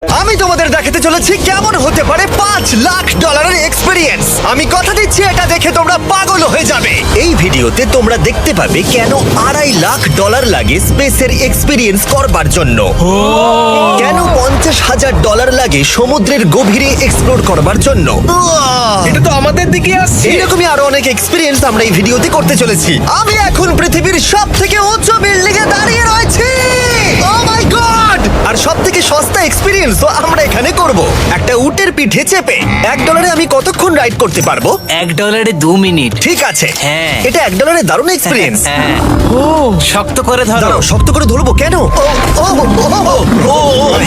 আমি তোমাদের দেখাতে চলেছি কেমন হতে পারে $5 লাখ এক্সপিরিয়েন্স। আমি কথা দিচ্ছি এটা দেখে তোমরা পাগল হয়ে যাবে। এই ভিডিওতে তোমরা দেখতে পাবে কেন $2.5 লাখ লাগে স্পেসের এক্সপিরিয়েন্স করবার জন্য, কেন $50,000 লাগে সমুদ্রের গভীরে এক্সপ্লোর করবার জন্য। এটা তো আমাদের দিকে আসছে। এইরকমই আরো অনেক এক্সপিরিয়েন্স আমরা এই ভিডিওতে করতে চলেছি। আমি এখন পৃথিবীর সব থেকে উঁচু বিল্ডিং এ দাঁড়িয়ে রয়েছি। ও মাই গড! আর সব থেকে সস্তা এক্সপিরিয়েন্স তো আমরা এখানে করব। একটা উটের পিঠে চেপে $1 আমি কতক্ষণ রাইড করতে পারবো? $1 2 মিনিট। ঠিক আছে, হ্যাঁ। এটা $1 দারুণ এক্সপিরিয়েন্স। হ্যাঁ। শক্ত করে ধরো। দাঁড়াও, শক্ত করে ধরবো কেন?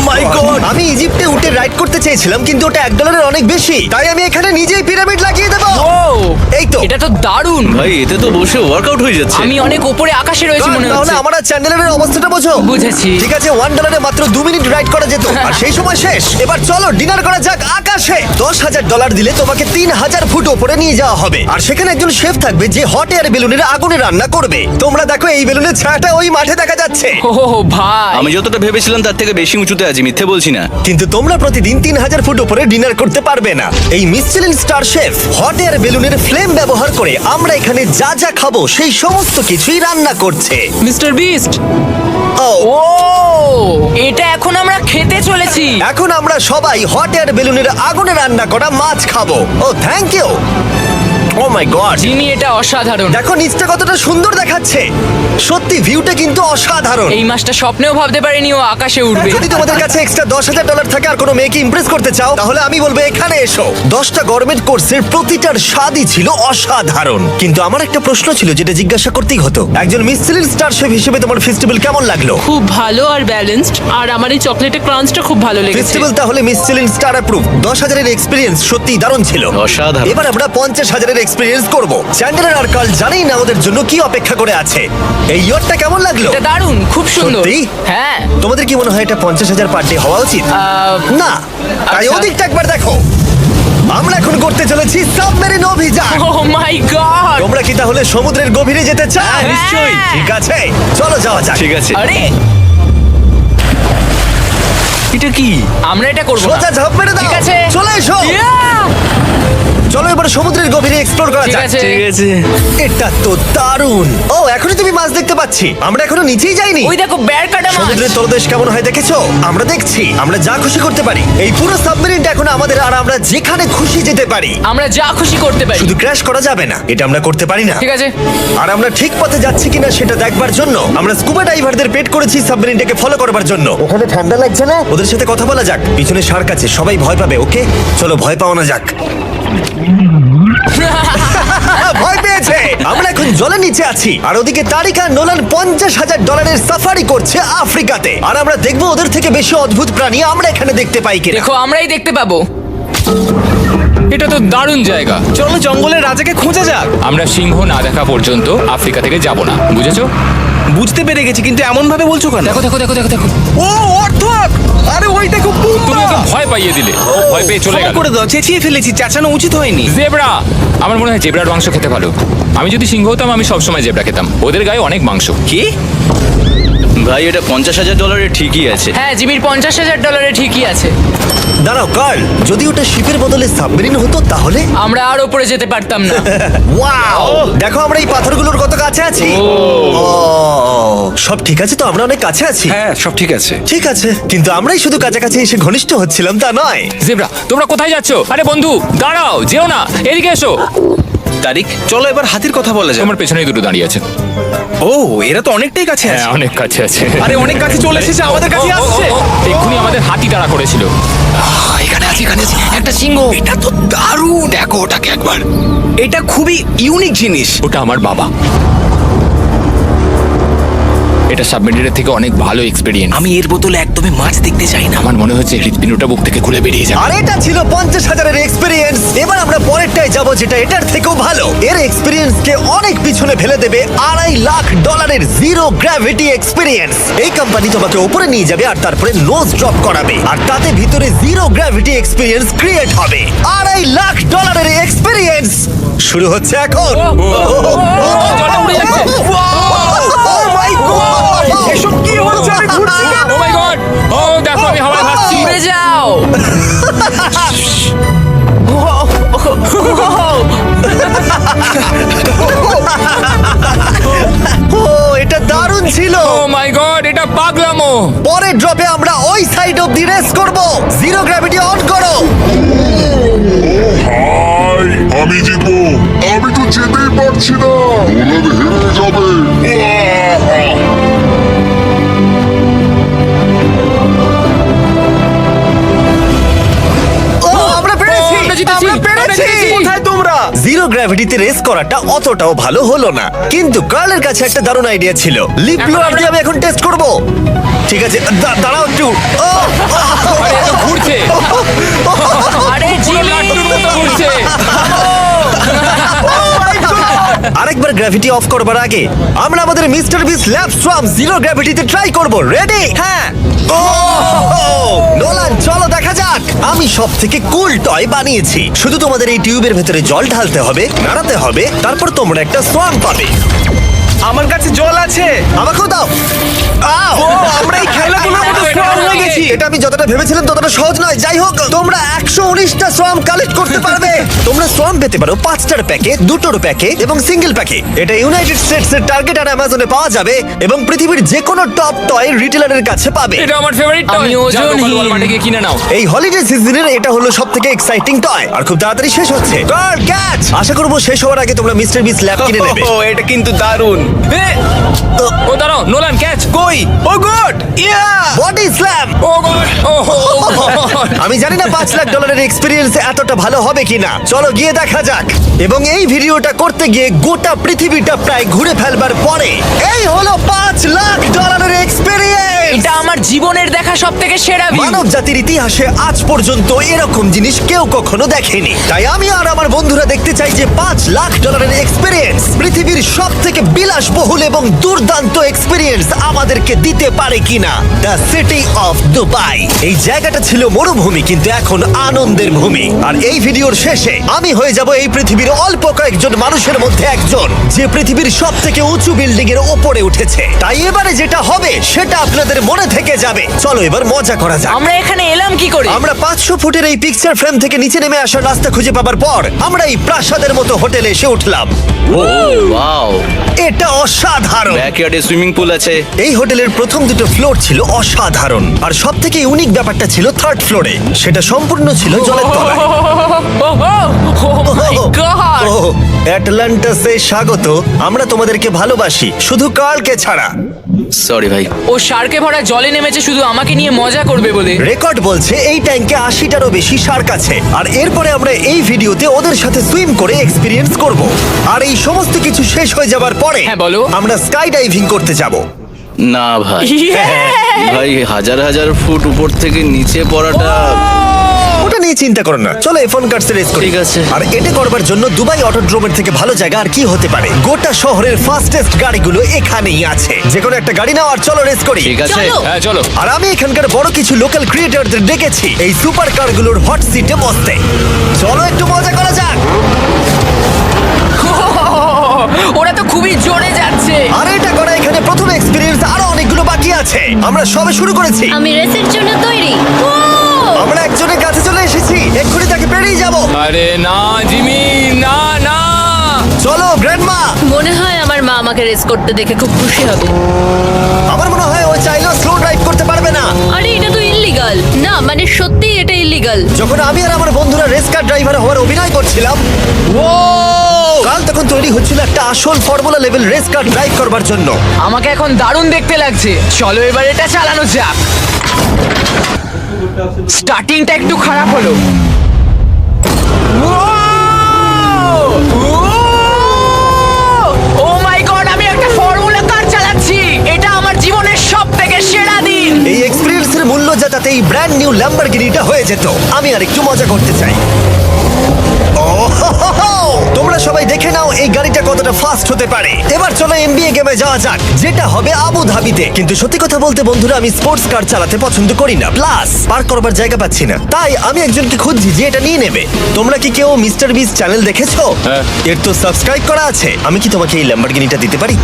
মাই গড! আমি ইজিপ্টে উটে রাইড করতে চেয়েছিলাম, কিন্তু ওটা $1 অনেক বেশি, তাই আমি এখানে নিজেই পিরামিড লাগিয়ে দেবো। এই তো। এটা তো দারুণ। ভাই এতে তো বসে ওয়ার্কআউট হয়ে যাচ্ছে। আমি অনেক উপরে আকাশে রয়েছি মনে তাহলে হচ্ছে। আমার আর চ্যান্ডেলের অবস্থাটা বোঝো। বুঝেছি। ঠিক আছে, $1 মাত্র 2 মিনিট রাইড করা যেত, আর সেই সময় শেষ। এবার চলো ডিনার করা যাক আকাশে। $10,000 দিলে তোমাকে 3000 ফুট উপরে নিয়ে যাওয়া হবে, আর সেখানে একজন শেফ থাকবে যে হট এয়ার বেলুনের আগুনে রান্না করবে। তোমরা দেখো এই বেলুনের ছায়াটা ওই মাঠে দেখা যাচ্ছে। ও ভাই, আমি যতটা ভেবেছিলাম তার থেকে বেশি উঁচুতে আছি, মিথ্যে বলছি না। কিন্তু তোমরা প্রতিদিন 3000 ফুট উপরে ডিনার করতে পারবে না। এই Michelin star chef hot air বেলুনের ফ্লেম ব্যবহার করে আমরা এখানে যা যা খাবো সেই সমস্ত কিছুই রান্না করছে। Mister beast. ও ও, এটা এখন আমরা খেতে চলেছি। এখন আমরা সবাই হট এয়ার বেলুনের আগুনে রান্না করা মাছ খাবো। Oh thank you. Oh my God, Jimmy, এটা অসাধারণ। দেখো নিচটা কতটা সুন্দর দেখাচ্ছে। সত্যি ভিউটা কিন্তু অসাধারণ। এই মাসটা স্বপ্নেও ভাবতে পারিনি ও আকাশে উঠবে। যদি তোমাদের কাছে এক্সট্রা $10,000 থাকে আর কোনো মেয়েকে ইমপ্রেস করতে চাও, তাহলে আমি বলবো এখানে এসো। 10টা গভর্নমেন্ট কোর্সের প্রতিটার স্বাদই ছিল অসাধারণ। কিন্তু আমার একটা প্রশ্ন ছিল যেটা জিজ্ঞাসা করতেই হতো, একজন মিশেলিন স্টার শেফ হিসেবে তোমার ফেস্টিভ্যাল কেমন লাগলো? খুব ভালো আর ব্যালেন্সড, আর আমার এই চকলেটের ক্রাঞ্চটা খুব ভালো লেগেছে। ফেস্টিভ্যাল তাহলে মিশেলিন স্টার অ্যাপ্রুভ। 10,000 এক্সপিরিয়েন্স সত্যি দারুণ ছিল। অসাধারণ। এবার আমরা 50,000 এক্সপিরিয়েন্স করব। চ্যান্ডেলার আর কার্ল জানেই না ওদের জন্য কি অপেক্ষা করে আছে। এই ইয়ারটা কেমন লাগলো? এটা দারুণ, খুব সুন্দর। সত্যি? হ্যাঁ। তোমাদের কি মনে হয় এটা 50,000 পার ডে হওয়া উচিত? না, তাই আচ্ছা। ওদিকটা একবার দেখো। আমরা এখন করতে চলেছি সাবমেরিন অভিযান। ও মাই গড। তোমরা কি তাহলে সমুদ্রের গভীরে যেতে চাও? হ্যাঁ, নিশ্চয়ই। ঠিক আছে, চলো যাওয়া যাক। ঠিক আছে। আরে, এটা কি? আমরা এটা করব না। সোজা ঝাঁপ মেরে দাও। ঠিক আছে। চলে এসো। Yeah! চলো এবার সমুদ্রের গভীরে এক্সপ্লোর করা ঠিক যাক। আছে। ঠিক আছে। এটা তো দারুণ। ও, এখনই তুমি মাছ দেখতে পাচ্ছি। আমরা এখনো নিচেই যাইনি। ওই দেখো, বের কাটা মাছ। সমুদ্রের তলদেশ কেমন হয় দেখেছো? আমরা দেখছি, আমরা যা খুশি করতে পারি। এই পুরো সাবমেরিনটা এখন আমাদের, আর আমরা যেখানে খুশি যেতে পারি। আমরা যা খুশি করতে পারি। শুধু ক্র্যাশ করা যাবে না, এটা আমরা করতে পারি না। ঠিক আছে। আর আমরা ঠিক পথে যাচ্ছি কিনা সেটা দেখবার জন্য আমরা স্কুবা ডাইভারদের পেড করেছি সাবমেরিনটাকে ফলো করবার জন্য। ওখানে ঠান্ডা লাগছে না? ওদের সাথে কথা বলা যাক। পিছনে শার্ক আছে, সবাই ভয় পাবে। ওকে চলো, ভয় পাও না যাক। ভয় পেয়েছে। আমরা এখন জলের নিচে আছি, আর ওদিকে তারিকা নোলান $50,000 সাফারি করছে আফ্রিকাতে। আর আমরা দেখবো ওদের থেকে বেশি অদ্ভুত প্রাণী আমরা এখানে দেখতে পাই কিনা। দেখো, আমরাই দেখতে পাবো। এটা তো দারুণ জায়গা। চলো জঙ্গলের রাজাকে খোঁজা যাক। আমরা সিংহ না দেখা পর্যন্ত আফ্রিকা থেকে যাব না, বুঝেছো? বুঝতে পেরে গেছি, কিন্তু এমন ভাবে বলছো কেন? দেখো দেখো দেখো দেখো দেখো, ও অর্থক! আরে ওইটা খুব তুমি ওকে ভয় পাইয়ে দিলে, ও ভয় পেয়ে চলে গেল। করে দাও, চেঁচিয়ে ফেলেছি, চাচানো উচিত হয়নি। জেব্রা, আমার মনে হয় জেব্রার মাংস খেতে ভালো। আমি যদি সিংহ হতাম আমি সবসময় জেব্রা খেতাম, ওদের গায়ে অনেক মাংস। কি? ভাই এটা $50,000 ঠিকই আছে। হ্যাঁ, জিমির $50,000 ঠিকই আছে। দাঁড়াও কার্ল, যদি ওটা শিপের বদলে সাবমেরিন হতো তাহলে? আমরা আর উপরে যেতে পারতাম না। ওয়াও, দেখো আমরা এই পাথরগুলোর কত কাছে আছি। ও, সব ঠিক আছে তো? আমরা অনেক কাছে আছি। হ্যাঁ সব ঠিক আছে। ঠিক আছে, কিন্তু আমরাই শুধু কাছাকাছি এসে ঘনিষ্ঠ হচ্ছিলাম তা নয়। জেব্রা, তোমরা কোথায় যাচ্ছো? আরে বন্ধু দাঁড়াও, যেও না, এদিকে এসো। তারিক, চলো এবার হাতির কথা বলা যাক। তোমার পেছনেই দুটো দাঁড়িয়ে আছে। ও, এরা তো অনেকটাই কাছে হ্যাঁ, আছে। অনেক কাছে আছে। আরে অনেক কাছে চলে এসেছে, আমাদের কাছে আসছে। এক্ষুনি আমাদের হাতি তাড়া করেছিল। এখানে আছে একটা সিংহ। এটা তো দারুণ। দেখো ওটাকে একবার। এটা খুবই ইউনিক জিনিস। ওটা আমার বাবা। এটা সাবমেরিনের থেকে অনেক ভালো এক্সপেরিয়েন্স। আমি এর বোতলে একদমই মাছ দেখতে চাই না। আমার মনে হচ্ছে হৃৎপিণ্ডটা বুক থেকে খুলে বেরিয়ে যাবে। আর এটা ছিল 50,000 এক্সপিরিয়েন্স। এবার আমরা পরেরটায় যাব, যেটা এটার থেকেও ভালো। এর এক্সপিরিয়েন্স কে অনেক পিছনে ফেলে দেবে। $2.5 জিরো গ্র্যাভিটি এক্সপিরিয়েন্স। এই কোম্পানি তোমাকে উপরে নিয়ে যাবে আর তারপরে নোজ ড্রপ করাবে, আর তাতে ভিতরে জিরো গ্র্যাভিটি এক্সপিরিয়েন্স ক্রিয়েট হবে। $2.5 এক্সপিরিয়েন্স শুরু হচ্ছে এখন। জলটা উড়ে যাচ্ছে। Oh my God! এসব কি হচ্ছে? আমি ঘুরছি কেন? ও মাই গড! ও দেখো আমি হাওয়ায় ভাসছি। উড়ে যাও। ও এটা দারুণ ছিল। ও মাই গড, এটা পাগলামো। পরের ড্রপে আমরা ওই সাইড অফ দি রেস করব। জিরো গ্র্যাভিটি অন করো। হাই, আমি জিতবো। আমি তো যেতেই পারছি না, নোলান হেরে যাবে। ও আমরা পেরেছি, আমরা জিতেছি, আমরা পেরেছি। আমরা জিতেছি। কোথায় তোমরা? জিরো গ্র্যাভিটিতে রেস করাটা অতটাও ভালো হলো না, কিন্তু কার্লের কাছে একটা দারুণ আইডিয়া ছিল। লিপ ব্লোয়ার দিয়ে আমি এখন টেস্ট করব। ঠিক আছে, দাঁড়াও একটু। ও, আরে, এ তো ঘুরছে। আরে জিমি লাট্টুর মতো ঘুরছে। আরেকবার গ্র্যাভিটি অফ করবার আগে আমরা আমাদের মিস্টার বিস ল্যাব সোয়াম জিরো গ্র্যাভিটিতে ট্রাই করব। রেডি? হ্যাঁ ও নোলান, চলো দেখা যাক। আমি সব থেকে কুল টয় বানিয়েছি। শুধু তোমাদের এই টিউবের ভেতরে জল ঢালতে হবে, নাড়াতে হবে, তারপর তোমরা একটা সোয়াম পাবে। আমার কাছে জল আছে। আমাকেও দাও। আও! আমরা এই খেলাগুলোর মতো strong হয়ে গেছি। এটা আমি যতটা ভেবেছিলাম ততটা সহজ নয়। যাই হোক, তোমরা 119টা সোয়াম কালেক্ট করতে পারবে। তোমরা সোয়াম পেতে পারো 5টার প্যাকে, 2টোর প্যাকে এবং সিঙ্গেল প্যাকে। এটা ইউনাইটেড স্টেটস এর টার্গেট আর অ্যামাজনে পাওয়া যাবে এবং পৃথিবীর যে কোনো টপ টয় রিটেলারের কাছে পাবে। এটা আমার ফেভারিট টয়। আমি ওজনহীন। ওয়ালমার্টে গিয়ে কিনে নাও। এই হলিডে সিজনের এটা হলো সবথেকে এক্সাইটিং টয় আর খুব তাড়াতাড়ি শেষ হচ্ছে। কার ক্যাচ! আশা করব শেষ হওয়ার আগে তোমরা মিস্টার বিস ল্যাব কিনে নেবে। ও এটা কিন্তু দারুণ। ও দাঁড়াও, নোলান ক্যাচ। কই? Oh God! Yeah! Body slam! Oh God, oh God. আমি জানি না $5 লাখ এক্সপিরিয়েন্স এতটা ভালো হবে কিনা। চলো গিয়ে দেখা যাক। এবং এই ভিডিওটা করতে গিয়ে গোটা পৃথিবীটা প্রায় ঘুরে ফেলবার পরে এই হলো $5 লাখ এক্সপিরিয়েন্স। এটা আমার জীবনের দেখা সব থেকে সেরা ভিউ। মানব জাতির ইতিহাসে আজ পর্যন্ত এরকম জিনিস কেউ কখনো দেখেনি। তাই আমি আর আমার বন্ধুরা দেখতে চাই যে $5 লাখ এক্সপিরিয়েন্স, পৃথিবীর সব থেকে বিলাসবহুল এবং দুর্দান্ত এক্সপিরিয়েন্স আমাদেরকে দিতে পারে কিনা। The city of Dubai. এই জায়গাটা ছিল মরুভূমি, কিন্তু এখন আনন্দের ভূমি। আর এই ভিডিওর শেষে আমি হয়ে যাব এই পৃথিবীর অল্প কয়েকজন মানুষের মধ্যে একজন, যে পৃথিবীর সব থেকে উঁচু বিল্ডিং এর ওপরে উঠেছে। তাই এবারে যেটা হবে সেটা আপনাদের মনে থেকে যাবে। চলো এবার মজা করা যাক। আমরা এখানে এলাম কি করে? আমরা 500 ফুটের এই পিকচার ফ্রেম থেকে নিচে নেমে আসার রাস্তা খুঁজে পাবার পর আমরা এই প্রাসাদের মতো হোটেলে এসে উঠলাম। ও ওয়াও, এটা অসাধারণ। ব্যাকইয়ার্ডে সুইমিং পুল আছে। এই হোটেলের প্রথম দুটো ফ্লোর ছিল অসাধারণ, আর সব থেকে ইউনিক ব্যাপারটা ছিল থার্ড ফ্লোরে। সেটা সম্পূর্ণ ছিল জলের তলায়। ও মাই গড! ও, অ্যাটলান্টাসে স্বাগত। আমরা তোমাদেরকে ভালোবাসি, শুধু কার্লকে ছাড়া। সরি ভাই। ও শার্কে ভরা জলে নেমেছে শুধু আমাকে নিয়ে মজা করবে বলে। রেকর্ড বলছে এই ট্যাঙ্কে 80টারও বেশি শার্ক আছে। আর এরপরে আমরা এই ভিডিওতে ওদের সাথে সুইম করে এক্সপিরিয়েন্স করব। আর এই সমস্ত কিছু শেষ হয়ে যাবার পরে হ্যাঁ, বলো। আমরা স্কাই ডাইভিং করতে যাব। না ভাই, হ্যাঁ। ভাই হাজার হাজার ফুট উপর থেকে নিচে পড়াটা। ওটা নিয়ে চিন্তা করো না, চলো ফোন কার্ডসে রেস করি। ঠিক আছে। আর এটা করবার জন্য দুবাই অটোড্রোমের থেকে ভালো জায়গা আর কি হতে পারে। গোটা শহরের ফাস্টেস্ট গাড়িগুলো এখানেই আছে। যে কোনো একটা গাড়ি নাও আর চলো রেস করি। ঠিক আছে। হ্যাঁ চলো। আর আমি এখানকার বড় কিছু লোকাল ক্রিয়েটরদের ডেকেছি এই সুপার কারগুলোর হট সিটে বসতে। চলো একটু মজা করা যাক। ওরা তো খুবই জোরে যাচ্ছে। আর এটা করা এখানে প্রথম এক্সপিরিয়েন্স, আরো অনেকগুলো বাকি আছে। আমরা সবে শুরু করেছি। আমি রেসের জন্য তৈরি। আমরা একজনের কাছে চলে এসেছি, এক্ষুনি তাকে পেরিয়ে যাব। আরে না জিমি, না না। চলো গ্র্যান্ডমা। মনে হয় আমার মা আমাকে রেস করতে দেখে খুব খুশি হবে। আমার মনে হয় ও চাইলেও স্লো ড্রাইভ করতে পারবে না। আরে এটা তো ইল্লিগাল। না মানে সত্যিই এটা ইল্লিগাল। যখন আমি আর আমার বন্ধুরা রেস কার ড্রাইভার হওয়ার অভিনয় করছিলাম, কাল তখন তৈরি হচ্ছিল একটা আসল formula level race car drive করবার জন্য। আমাকে এখন দারুণ দেখতে লাগছে। চলো এবার এটা চালানো যাক। স্টার্টিংটা একটু খারাপ হলো। ও মাই গড, আমি একটা ফর্মুলা কার চালাচ্ছি। এটা আমার জীবনের সবথেকে সেরা দিন। এই এক্সপিরিয়েন্সের মূল্য যা, তাতে এই ব্র্যান্ড নিউ ল্যাম্বরগিনিটা হয়ে যেত। আমি আর একটু মজা করতে চাই। ও হো হো হো! তোমরা সবাই দেখে নাও এই গাড়িটা কতটা ফাস্ট হতে পারে। এবার চলো NBA গেমে যাওয়া যাক, যেটা হবে আবু ধাবিতে। কিন্তু সত্যি কথা বলতে বন্ধুরা, আমি স্পোর্টস কার চালাতে পছন্দ করি না, প্লাস পার্ক করবার জায়গা পাচ্ছি না। তাই আমি একজনকে খুঁজছি যে এটা নিয়ে নেবে। তোমরা কি কেউ মিস্টার বিস চ্যানেল দেখেছো? হ্যাঁ। এর তো সাবস্ক্রাইব করা আছে। আমি কি তোমাকে এই ল্যাম্বরগিনিটা দিতে পারি?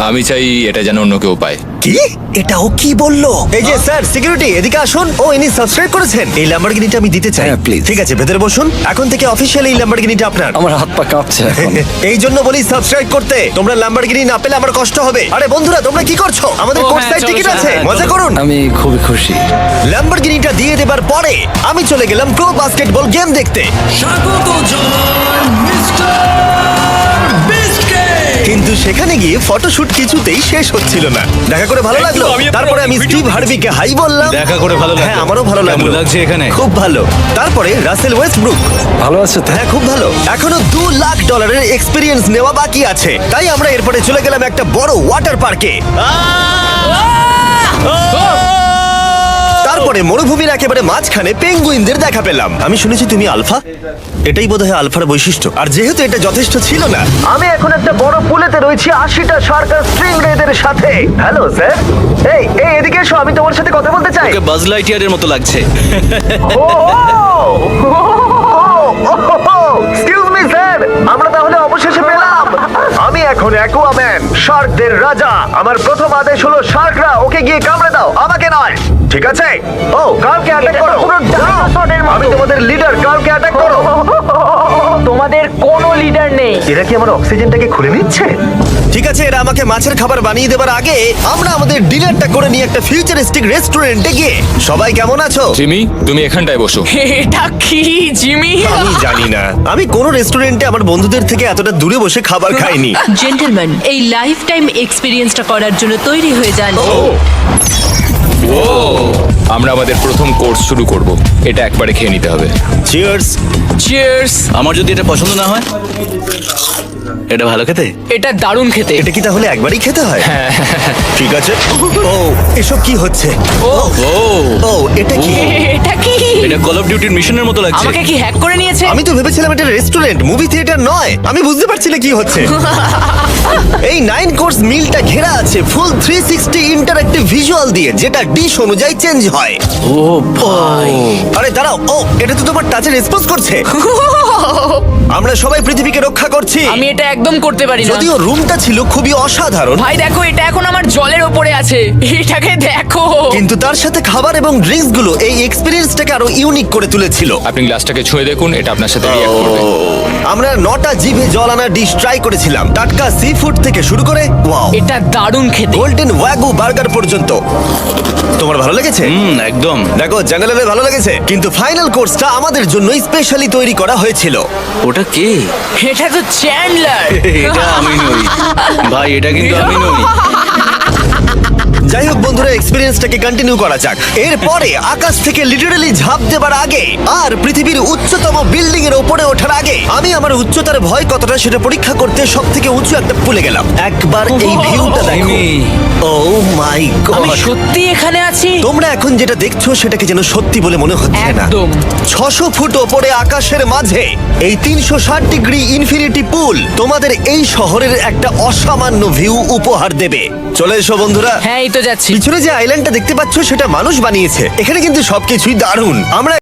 আমি চাই এটা যেন অন্য কেউ পায়। কি এটা ও কি বললো? এই যে স্যার সিকিউরিটি এদিকে আসুন। ও ইনি সাবস্ক্রাইব করেছেন। এই ল্যাম্বরগিনিটা আমি দিতে চাই। হ্যাঁ, please. ঠিক আছে, ভেতরে বসুন। এখন থেকে অফিশিয়ালি এই ল্যাম্বরগিনিটা আপনার। আমার হাত পা কাঁপছে এখন। এই জন্য বলি সাবস্ক্রাইব করতে। তোমরা ল্যাম্বরগিনি না পেলে আমার কষ্ট হবে। আরে বন্ধুরা, তোমরা কি করছো? আমাদের ও, কোর্স হ্যাঁ, সাইড চলো, টিকিট চলো, আছে, হ্যাঁ, মজা করুন। আমি খুবই খুশি। ল্যাম্বরগিনিটা দিয়ে দেবার পরে আমি চলে গেলাম প্রো বাস্কেটবল গেম দেখতে। কিন্তু সেখানে গিয়ে ফটোশুট কিছুতেই শেষ হচ্ছিল না। দেখা করে ভালো লাগলো। তারপরে আমি স্টিভ হার্ভিকে হাই বললাম। দেখা করে ভালো লাগলো। হ্যাঁ, আমারও ভালো লাগলো। কেমন লাগছে এখানে? খুব ভালো। তারপরে রাসেল ওয়েস্টব্রুক। ভালো আছে তো? হ্যাঁ, খুব ভালো। এখনো $2 লাখ এক্সপিরিয়েন্স নেওয়া বাকি আছে। তাই আমরা এরপরে চলে গেলাম একটা বড় ওয়াটার পার্কে। তারপরে মরুভূমির একেবারে মাঝখানে পেঙ্গুইনদের দেখা পেলাম। আমি শুনেছি তুমি আলফা। এটাই বোধহয় আলফার বৈশিষ্ট্য। আর যেহেতু এটা যথেষ্ট ছিল না, আমি এখন একটা বড় পুলেতে রয়েছি 80টা সার্কাস স্ট্রিং রেদের সাথে। Hello sir. এই এদিকে এসো, আমি তোমার সাথে কথা বলতে চাই। ওকে বাজ লাইটিয়ারের মতো লাগছে। এক্সকিউজ মি স্যার, আমরা তাহলে অবশেষে পেলাম। আমি এখন অ্যাকুয়াম্যান, শার্কদের রাজা। আমার প্রথম আদেশ হলো শার্করা ওকে গিয়ে কামড়ে দাও, আমাকে নয়। ঠিক আছে? ও, কার্লকে অ্যাটাক করো। আমি তোমাদের লিডার, কার্লকে অ্যাটাক করো। তোমাদের কোনো লিডার নেই। এরা কি আমার অক্সিজেনটাকে খুলে নিচ্ছে? ঠিক আছে, এরা আমাকে মাছের খাবার বানিয়ে দেবার আগে আমরা আমাদের ডিনারটা করে নিয়ে একটা ফিউচারিস্টিক রেস্টুরেন্টে গিয়ে। সবাই কেমন আছো? জিমি, তুমি এখানটায় বসো। এটা কি জিমি? আমি জানি না, আমি কোন রেস্টুরেন্টে আমার বন্ধুদের থেকে এতটা দূরে বসে খাবার খাইনি। জেন্টলম্যান, এই লাইফ টাইম এক্সপিরিয়েন্সটা করার জন্য তৈরি হয়ে যান। আমরা আমাদের প্রথম কোর্স শুরু করব। এটা একবারে খেয়ে নিতে হবে। চিয়ার্স। চিয়ার্স। আমার যদি এটা পছন্দ না হয়? এটা ভালো খেতে? এটা দারুণ খেতে। এটা কি তাহলে একবারই খেতে হয়? ঠিক আছে। ও, এসব কি হচ্ছে? ও ও, এটা কি? এটা কি? এটা কল অফ ডিউটির মিশনের মতো লাগছে। আমাকে কি হ্যাক করে নিয়েছে? আমি তো ভেবেছিলাম এটা রেস্টুরেন্ট, মুভি থিয়েটার নয়। আমি বুঝতে পারছি না কি হচ্ছে। এই 9 কোর্স মিলটা ঘেরা আছে ফুল 360 ইন্টারঅ্যাক্টিভ ভিজুয়াল দিয়ে, যেটা ডিশ অনুযায়ী চেঞ্জ হয়। ও ভাই, আরে দাঁড়াও, ও এটা তো তোমার টাচে রেসপন্স করছে। আমরা সবাই পৃথিবীকে রক্ষা করছি। আমি এটা একদম করতে পারি না। যদিও রুমটা ছিল খুবই অসাধারণ, ভাই দেখো, এটা এখন আমার জলের ওপরে আছে। এটাকে দেখো। কিন্তু তার সাথে খাবার এবং ড্রিঙ্কস গুলো এই এক্সপেরিয়েন্সটাকে আরো ইউনিক করে তুলেছিল। আপনি গ্লাসটাকে ছুঁয়ে দেখুন, এটা আপনার সাথে রিঅ্যাক্ট করবে। আমরা 9টা জিভে জল আনা ডিশ ট্রাই করেছিলাম, টাটকা সি ফুড থেকে শুরু করে ওয়াও, এটা দারুণ খেতে। গোল্ডেন ওয়াগু বার্গার পর্যন্ত। তোমার ভালো লেগেছে? একদম। দেখো, জেনারেলে ভালো লেগেছে, কিন্তু ফাইনাল কোর্সটা আমাদের জন্য স্পেশালি তৈরি করা হয়েছিল। ওটা কে? এটা তো চ্যান্ডলার। এটা আমি নই ভাই, এটা কিন্তু আমি নই। যাই হোক বন্ধুরা, এক্সপেরিয়েন্সটাকে কন্টিনিউ করা যাক। এরপরে আকাশ থেকে লিটারালি ঝাঁপ দেবার আগে আর পৃথিবীর উচ্চতম বিল্ডিং এর উপরে ওঠার আগে আমি আমার উচ্চতার ভয় কতটা সেটা পরীক্ষা করতে সব থেকে উঁচু একটা পুলে গেলাম। একবার এই ভিউটা দেখো। ও মাই আমি গড! সত্যি এখানে আছি। তোমরা এখন যেটা দেখছো সেটাকে যেন সত্যি বলে মনে হচ্ছে না। একদম। 600 ফুট ওপরে আকাশের মাঝে এই 360 ডিগ্রি ইনফিনিটি পুল তোমাদের এই শহরের একটা অসামান্য ভিউ উপহার দেবে। চলে এসো বন্ধুরা। হ্যাঁ, এই তো যাচ্ছি। পিছনে যে আইল্যান্ডটা দেখতে পাচ্ছ সেটা মানুষ বানিয়েছে। এখানে কিন্তু সবকিছুই দারুণ। আমরা